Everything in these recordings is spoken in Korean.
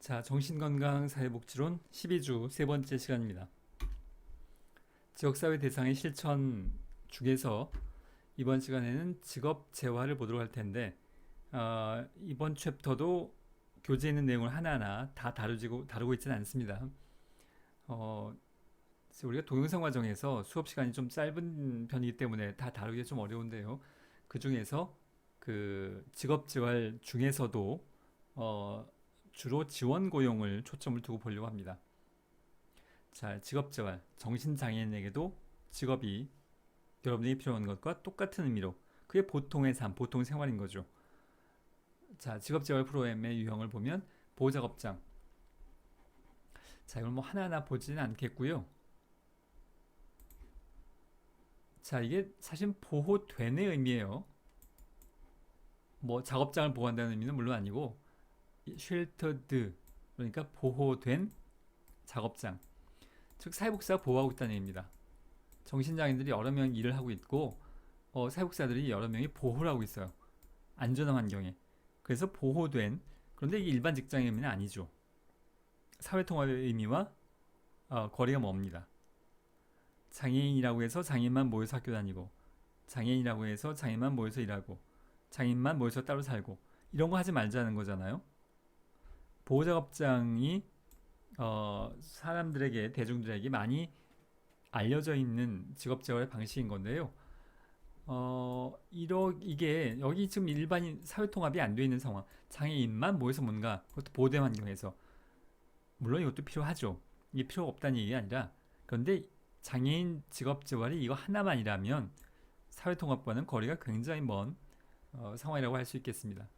자, 정신건강사회복지론 12주 세 번째 시간입니다. 지역사회 대상의 실천 중에서 이번 시간에는 직업재활을 보도록 할 텐데 이번 챕터도 교재에 있는 내용을 하나하나 다 다루고 있지는 않습니다. 우리가 동영상 과정에서 수업 시간이 좀 짧은 편이기 때문에 다 다루기 좀 어려운데요. 그 중에서 그 직업재활 중에서도 주로 지원 고용을 초점을 두고 보려고 합니다. 자, 직업재활, 정신장애인에게도 직업이 여러분에게 필요한 것과 똑같은 의미로 그게 보통의 삶, 보통 생활인 거죠. 자, 직업재활 프로그램의 유형을 보면 보호작업장. 자, 이걸 뭐 하나하나 보지는 않겠고요. 자, 이게 사실 보호된의 의미예요. 뭐 작업장을 보호한다는 의미는 물론 아니고 쉘터드, 그러니까 보호된 작업장, 즉 사회복지사가 보호하고 있다는 얘기입니다. 정신장애인들이 여러 명 일을 하고 있고 사회복지사들이 여러 명이 보호를 하고 있어요. 안전한 환경에. 그래서 보호된, 그런데 이게 일반 직장의 의미는 아니죠. 사회통합의 의미와 거리가 멉니다. 장애인이라고 해서 장애인만 모여서 학교 다니고, 장애인이라고 해서 장애인만 모여서 일하고, 장애인만 모여서 따로 살고, 이런 거 하지 말자는 거잖아요. 보호작업장이 사람들에게, 대중들에게 많이 알려져 있는 직업재활의 방식인 건데요. 이게 여기 지금 일반인 사회통합이 안 돼 있는 상황, 장애인만 모여서 뭔가, 그것도 보호된 환경에서, 물론 이것도 필요하죠. 이게 필요가 없다는 얘기가 아니라, 그런데 장애인 직업재활이 이거 하나만이라면 사회통합과는 거리가 굉장히 먼 상황이라고 할 수 있겠습니다.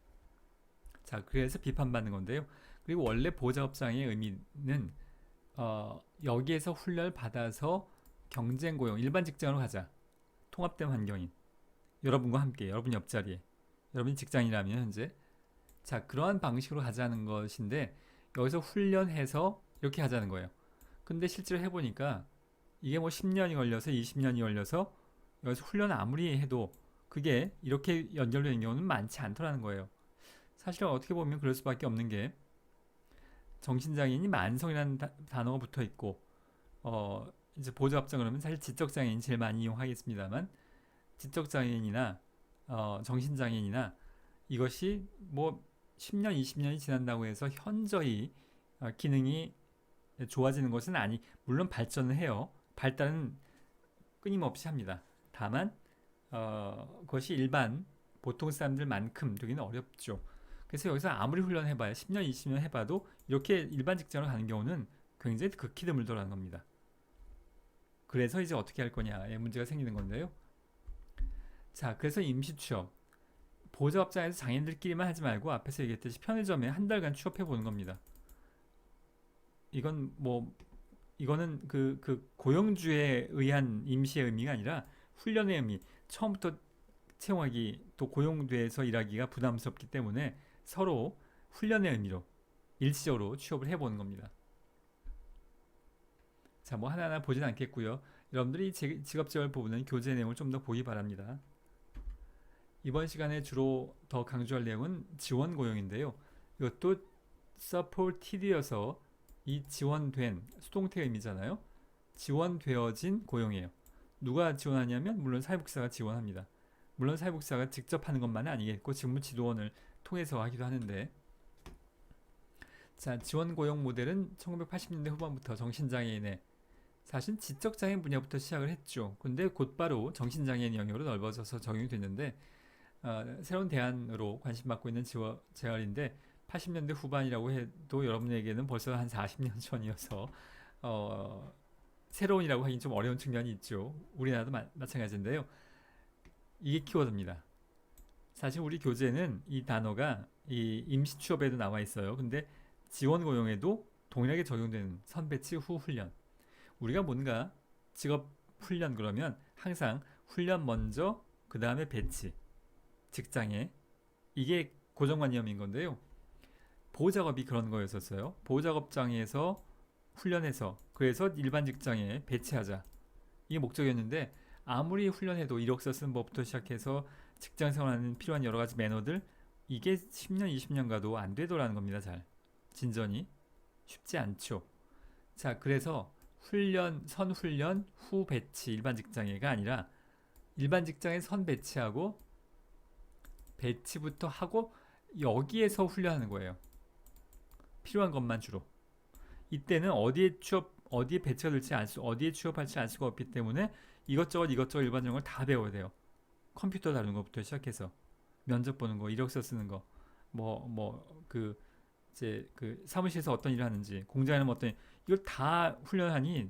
자, 그래서 비판받는 건데요. 그리고 원래 보호작업장의 의미는 여기에서 훈련을 받아서 경쟁 고용, 일반 직장으로 가자. 통합된 환경인 여러분과 함께, 여러분 옆자리에, 여러분이 직장이라면 현재, 자, 그러한 방식으로 하자는 것인데, 여기서 훈련해서 이렇게 하자는 거예요. 근데 실제로 해보니까 이게 뭐 10년이 걸려서 20년이 걸려서 여기서 훈련을 아무리 해도 그게 이렇게 연결되는 경우는 많지 않더라는 거예요. 사실 어떻게 보면 그럴 수밖에 없는 게, 정신장애인이 만성이라는 단어가 붙어 있고, 이제 보호작업장 그러면 사실 지적장애인 제일 많이 이용하겠습니다만, 지적장애인이나 정신장애인이나 이것이 뭐 10년, 20년이 지난다고 해서 현저히 기능이 좋아지는 것은 물론 발전을 해요. 발달은 끊임없이 합니다. 다만 그것이 일반 보통 사람들만큼 되기는 어렵죠. 그래서 여기서 아무리 훈련해봐야 10년, 20년 해봐도 이렇게 일반 직장으로 가는 경우는 굉장히 극히 드물더라는 겁니다. 그래서 이제 어떻게 할 거냐의 문제가 생기는 건데요. 자, 그래서 임시 취업, 보호작업장에서 장애인들끼리만 하지 말고 앞에서 얘기했듯이 편의점에 한 달간 취업해 보는 겁니다. 이거는 그 고용주에 의한 임시의 의미가 아니라 훈련의 의미. 처음부터 채용하기, 또 고용돼서 일하기가 부담스럽기 때문에 서로 훈련의 의미로 일시적으로 취업을 해보는 겁니다. 자, 뭐 하나하나 보진 않겠고요. 여러분들이 직업재활 부분은 교재 내용을 좀 더 보기 바랍니다. 이번 시간에 주로 더 강조할 내용은 지원 고용인데요. 이것도 supported여서 이 지원된, 수동태 의미잖아요. 지원되어진 고용이에요. 누가 지원하냐면 물론 사회복지사가 지원합니다. 물론 사회복지사가 직접 하는 것만은 아니겠고 직무지도원을 통해서 하기도 하는데, 자, 지원고용 모델은 1980년대 후반부터 정신장애인의, 사실 지적장애인 분야부터 시작을 했죠. 근데 곧바로 정신장애인 영역으로 넓어져서 적용이 됐는데, 새로운 대안으로 관심받고 있는 재활인데 80년대 후반이라고 해도 여러분에게는 벌써 한 40년 전이어서 새로운이라고 하긴 좀 어려운 측면이 있죠. 우리나라도 마찬가지인데요. 이게 키워드입니다. 사실 우리 교재는 이 단어가 이 임시 취업에도 나와 있어요. 근데 지원 고용에도 동일하게 적용되는 선배치 후 훈련. 우리가 뭔가 직업 훈련 그러면 항상 훈련 먼저, 그 다음에 배치, 직장에, 이게 고정관념인 건데요. 보호작업이 그런 거였었어요. 보호작업장에서 훈련해서, 그래서 일반 직장에 배치하자, 이게 목적이었는데, 아무리 훈련해도 이력서 쓰는 법부터 시작해서 직장 생활하는 필요한 여러 가지 매너들, 이게 10년, 20년 가도 안 되더라는 겁니다. 잘 진전이 쉽지 않죠. 자, 그래서 선훈련 후 배치 일반 직장에가 아니라 일반 직장에 선 배치하고 배치부터 하고 여기에서 훈련하는 거예요. 필요한 것만 주로. 이때는 어디에 배치가 될지 어디에 취업할지 알 수가 없기 때문에 이것저것 일반적인 걸 다 배워야 돼요. 컴퓨터 다루는 것부터 시작해서 면접 보는 거, 이력서 쓰는 거, 이제 그 사무실에서 어떤 일을 하는지, 공장에는 어떤 이걸 다 훈련하니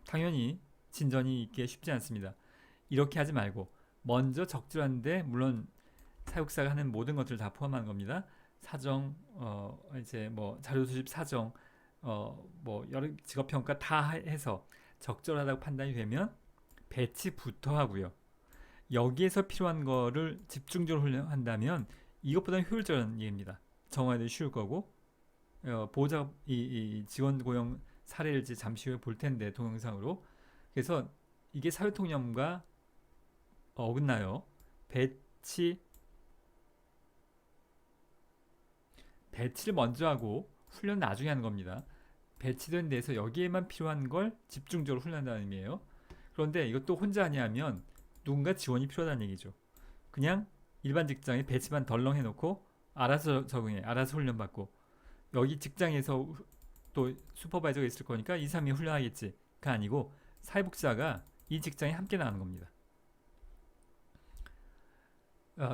당연히 진전이 있기 쉽지 않습니다. 이렇게 하지 말고 먼저 적절한데, 물론 사육사가 하는 모든 것들을 다 포함하는 겁니다. 사정, 이제 뭐 자료 수집 사정, 여러 직업 평가 다 해서 적절하다고 판단이 되면 배치부터 하고요. 여기에서 필요한 거를 집중적으로 훈련한다면 이것보다 효율적인 얘기입니다. 정화도 쉬울 거고, 보호자 이 지원 고용 사례를 이제 잠시 후에 볼 텐데 동영상으로. 그래서 이게 사회통념과 어긋나요. 배치를 먼저 하고 훈련 나중에 하는 겁니다. 배치된 데서 여기에만 필요한 걸 집중적으로 훈련한다는 의미예요. 그런데 이것도 혼자 하냐면 누군가 지원이 필요하다는 얘기죠. 그냥 일반 직장에 배치만 덜렁 해놓고 알아서 적응해, 알아서 훈련받고, 여기 직장에서 또 슈퍼바이저가 있을 거니까 2, 3일 훈련하겠지가 아니고 사회복지사가 이 직장에 함께 나가는 겁니다.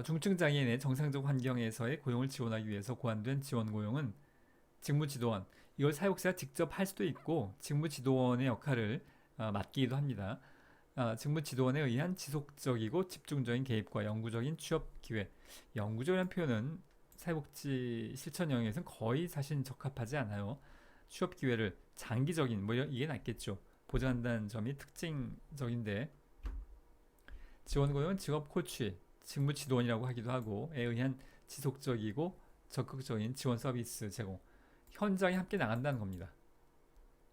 중증 장애인의 정상적 환경에서의 고용을 지원하기 위해서 고안된 지원 고용은 직무지도원, 이걸 사회복지사가 직접 할 수도 있고 직무지도원의 역할을 맡기기도 합니다. 직무지도원에 의한 지속적이고 집중적인 개입과 영구적인 취업 기회. 영구적이라는 표현은 사회복지 실천 영역에서는 거의 사실 적합하지 않아요. 취업 기회를 장기적인, 이게 낫겠죠. 보장한다는 점이 특징적인데, 지원 고용은 직업 코치, 직무 지도원이라고 하기도 하고, 에 의한 지속적이고 적극적인 지원 서비스 제공. 현장에 함께 나간다는 겁니다.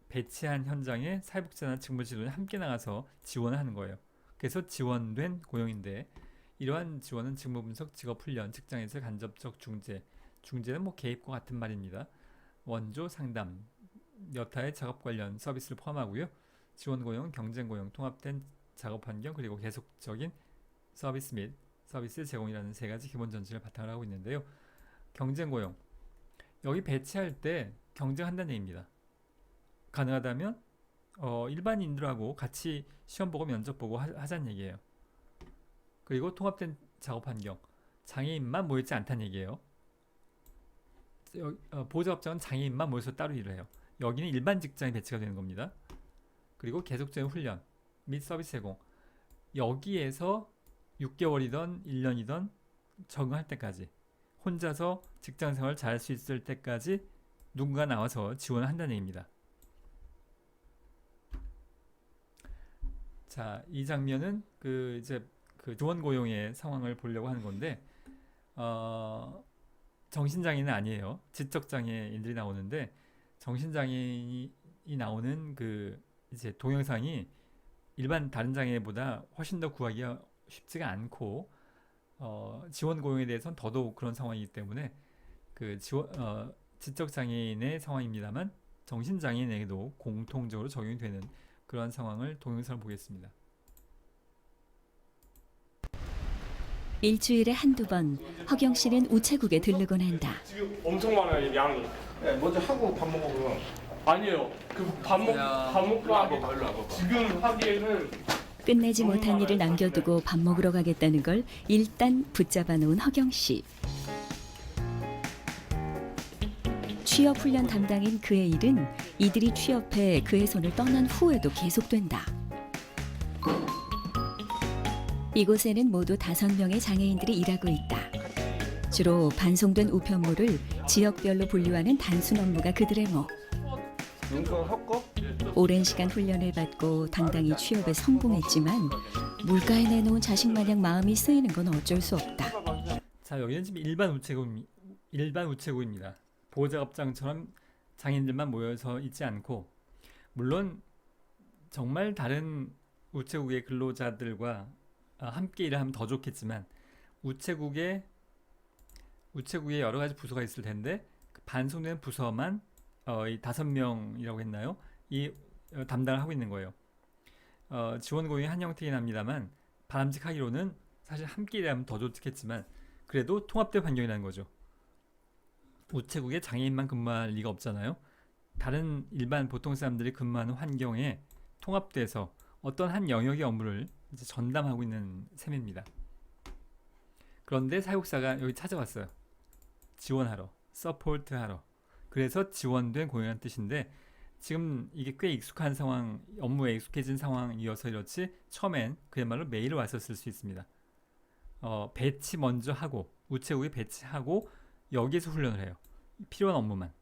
배치한 현장에 사회복지사나 직무 지도원이 함께 나가서 지원을 하는 거예요. 그래서 지원된 고용인데, 이러한 지원은 직무 분석, 직업 훈련, 직장에서 간접적 중재는 개입과 같은 말입니다. 원조, 상담, 여타의 작업 관련 서비스를 포함하고요. 지원 고용, 경쟁 고용, 통합된 작업 환경, 그리고 계속적인 서비스 및 서비스 제공이라는 세 가지 기본 전제를 바탕으로 하고 있는데요. 경쟁 고용, 여기 배치할 때 경쟁한다는 얘기입니다. 가능하다면 일반인들하고 같이 시험 보고 면접 보고 하자는 얘기예요. 그리고 통합된 작업 환경, 장애인만 모이지 않다는 얘기예요. 보호자업장은 장애인만 모여서 따로 일을 해요. 여기는 일반 직장에 배치가 되는 겁니다. 그리고 계속적인 훈련 및 서비스 제공, 여기에서 6개월이던 1년이던 적응할 때까지, 혼자서 직장생활 잘할 수 있을 때까지 누군가 나와서 지원을 한다는 얘기입니다. 자, 이 장면은 이제 지원 고용의 상황을 보려고 하는 건데, 정신장애는 아니에요. 지적장애인들이 나오는데, 정신장애인이 나오는 이제 동영상이 일반 다른 장애보다 훨씬 더 구하기가 쉽지가 않고, 지원 고용에 대해서는 더더욱 그런 상황이기 때문에 지적장애인의 상황입니다만 정신장애인에게도 공통적으로 적용이 되는 그런 상황을 동영상을 보겠습니다. 일주일에 한두 번 허경 씨는 우체국에 들르곤 한다. 지금 엄청 많아요, 양이. 네, 먼저 하고 밥 먹어 그럼. 아니에요. 밥 먹고 하고 지금 하기에는 끝내지 못한 일을 남겨두고 밥 먹으러 가겠다는 걸 일단 붙잡아 놓은 허경 씨. 취업 훈련 담당인 그의 일은 이들이 취업해 그의 손을 떠난 후에도 계속된다. 이곳에는 모두 5명의 장애인들이 일하고 있다. 주로 반송된 우편물을 지역별로 분류하는 단순 업무가 그들의 목. 용돈 섞어? 오랜 시간 훈련을 받고 당당히 취업에 성공했지만 물가에 내놓은 자식 마냥 마음이 쓰이는 건 어쩔 수 없다. 자, 여기는 지금 일반 우체국입니다. 보호자업장처럼 장애인들만 모여서 있지 않고, 물론 정말 다른 우체국의 근로자들과 함께 일을 하면 더 좋겠지만, 우체국에 여러 가지 부서가 있을 텐데 반송된 부서만 이 5명이라고 했나요? 이 담당을 하고 있는 거예요. 지원 고용이 한 형태이긴 합니다만 바람직하기로는 사실 함께 일하면 더 좋겠지만 그래도 통합된 환경이라는 거죠. 우체국에 장애인만 근무할 리가 없잖아요. 다른 일반 보통 사람들이 근무하는 환경에 통합돼서 어떤 한 영역의 업무를 이제 전담하고 있는 셈입니다. 그런데 사육사가 여기 찾아왔어요. 지원하러, 서포트하러. 그래서 지원된 고용이라는 뜻인데 지금 이게 꽤 익숙한 상황, 업무에 익숙해진 상황이어서 이렇지 처음엔 그야말로 메일을 왔었을 수 있습니다. 배치 먼저 하고 우체국에 배치하고 여기에서 훈련을 해요. 필요한 업무만.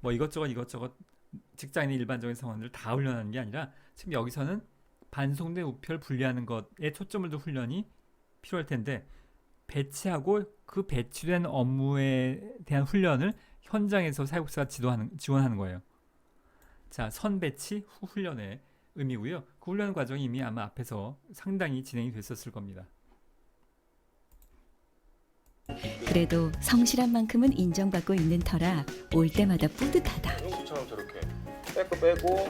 뭐 이것저것 직장인의 일반적인 상황들을 다 훈련하는 게 아니라 지금 여기서는 반송된 우표를 분리하는 것에 초점을 둔 훈련이 필요할 텐데 배치하고 그 배치된 업무에 대한 훈련을 현장에서 사육사가 지원하는 거예요. 자, 선 배치 후 훈련의 의미고요. 그 훈련 과정이 이미 아마 앞에서 상당히 진행이 됐었을 겁니다. 그래도 성실한 만큼은 인정받고 있는 터라 올 때마다 뿌듯하다. 용수처럼 저렇게 빼고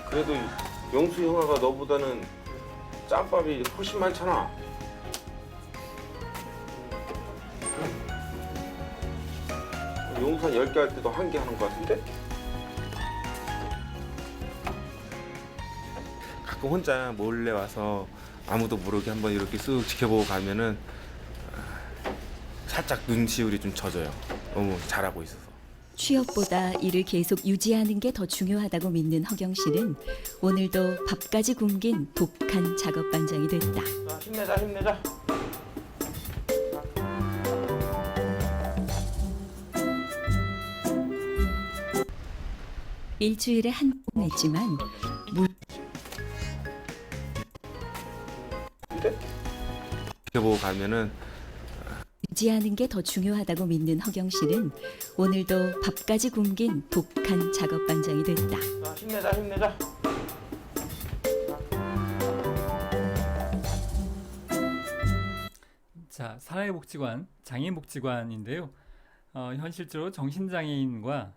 그래도 용수 형아가 너보다는 짬밥이 훨씬 많잖아. 용수 한 10개 할 때도 1개 하는 것 같은데? 가끔 혼자 몰래 와서 아무도 모르게 한번 이렇게 쓱 지켜보고 가면은 살짝 눈시울이 좀 젖어요. 너무 잘하고 있어서. 취업보다 일을 계속 유지하는 게 더 중요하다고 믿는 허경 씨는 오늘도 밥까지 굶긴 독한 작업 반장이 됐다. 자, 힘내자. 일주일에 한 번 했지만 지켜보고 가면은 유지하는 게 더 중요하다고 믿는 허경 씨는 오늘도 밥까지 굶긴 독한 작업 반장이 됐다. 자, 힘내자. 자, 사회복지관, 장애인복지관인데요. 현실적으로 정신장애인과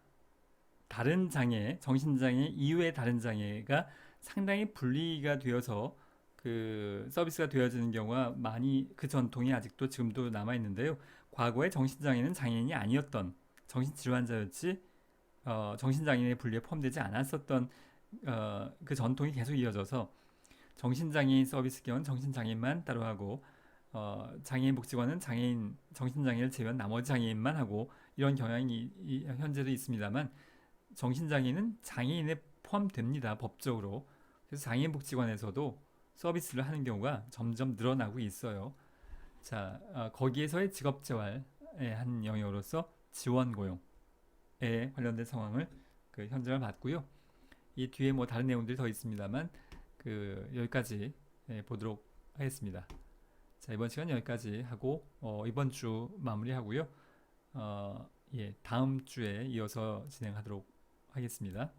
다른 장애, 정신장애 이외의 다른 장애가 상당히 분리가 되어서 그 서비스가 되어지는 경우가 많이 그 전통이 아직도 지금도 남아 있는데요. 과거에 정신장애는 장애인이 아니었던 정신질환자였지 정신장애인의 분리에 포함되지 않았었던 그 전통이 계속 이어져서 정신장애인 서비스 경우는 정신장애인만 따로 하고 장애인 복지관은 장애인 정신장애를 제외한 나머지 장애인만 하고 이런 경향이 현재도 있습니다만 정신장애인은 장애인에 포함됩니다. 법적으로. 그래서 장애인 복지관에서도 서비스를 하는 경우가 점점 늘어나고 있어요. 자, 거기에서의 직업재활의 한 영역으로서 지원 고용에 관련된 상황을 그 현장을 봤고요. 이 뒤에 뭐 다른 내용들이 더 있습니다만 여기까지 보도록 하겠습니다. 자, 이번 시간 여기까지 하고 이번 주 마무리하고요. 다음 주에 이어서 진행하도록 하겠습니다.